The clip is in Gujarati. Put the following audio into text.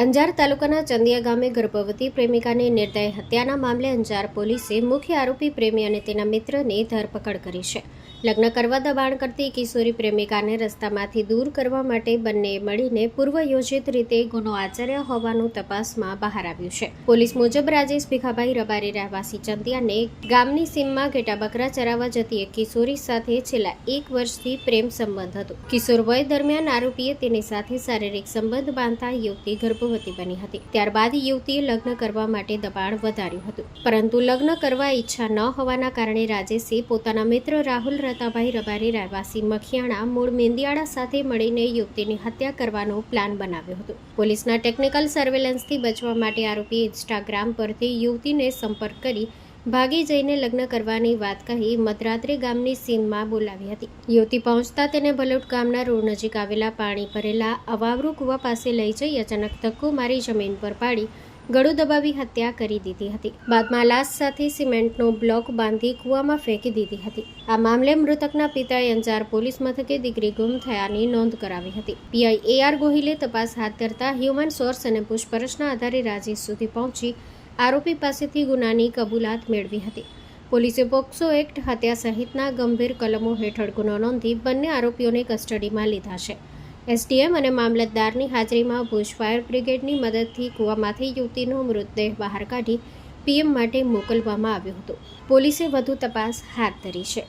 અંજાર તાલુકાના ચંદિયા ગામે ગર્ભવતી પ્રેમિકાની નિર્દય હત્યાના મામલે અંજાર પોલીસે મુખ્ય આરોપી પ્રેમી અને તેના મિત્રની ધરપકડ કરી છે. લગ્ન કરવા દબાણ કરતી કિશોરી પ્રેમિકાને રસ્તામાંથી દૂર કરવા માટે બંનેએ મળીને પૂર્વ યોજિત રીતે ગુનો આચર્યો હોવાનું તપાસમાં બહાર આવ્યું છે. પોલીસ મુજબ રાજેશ ભીખાભાઈ રબારી રહેવાસી ચંદિયાને ગામની સીમમાં ઘેટા બકરા ચરાવવા જતી એક કિશોરી સાથે છેલ્લા 1 વર્ષથી પ્રેમ સંબંધ હતો. કિશોર વય દરમિયાન આરોપીએ તેની સાથે શારીરિક સંબંધ બાંધતા યુવતી ગર્ભવતી બની હતી. ત્યારબાદ યુવતીએ લગ્ન કરવા માટે દબાણ વધાર્યું હતું, પરંતુ લગ્ન કરવા ઈચ્છા ન હોવાના કારણે રાજેશે પોતાના મિત્ર રાહુલ રતાભાઈ રબારી રહેવાસી મખિયાણા મૂળ મેંદિયાળા સાથે મળીને યુવતીની હત્યા કરવાનો પ્લાન બનાવ્યો હતો. પોલીસના ટેકનિકલ સર્વેલન્સથી બચવા માટે આરોપીએ ઇન્સ્ટાગ્રામ પરથી યુવતીને સંપર્ક કરી ભાગી જઈને લગ્ન કરવાની વાત કહી મધરાત્રે ગામની સીમમાં બોલાવી હતી. યુવતી પહોંચતા તેને ભલોટ ગામના રોડ નજીક આવેલા પાણી ભરેલા અવાવરૂ કૂવા પાસે લઈ જઈ અચાનક ધક્કો મારી જમીન પર પાડી ગળું દબાવી હત્યા કરી દીધી હતી. બાદમાં લાશ સાથે સિમેન્ટનો બ્લોક બાંધી કૂવામાં ફેંકી દીધી હતી. આ મામલે મૃતકના પિતાએ અંજાર પોલીસ મથકે દીકરી ગુમ થયાની નોંધ કરાવી હતી. પીઆઈ AR ગોહિલે તપાસ હાથ ધરતા હ્યુમન સોર્સ અને પૂછપરછના આધારે રાજેશ સુધી પહોંચી આરોપી પાસેથી ગુનાની કબૂલાત મેળવી હતી. પોલીસે પોક્સો એક્ટ, હત્યા સહિતના ગંભીર કલમો હેઠળ ગુનો નોંધી બંને આરોપીઓને કસ્ટડીમાં લીધા છે. SDM અને મામલતદારની હાજરીમાં ભુજ ફાયર બ્રિગેડની મદદથી કૂવામાંથી યુવતીનો મૃતદેહ બહાર કાઢી PM માટે મોકલવામાં આવ્યો હતો. પોલીસે વધુ તપાસ હાથ ધરી છે.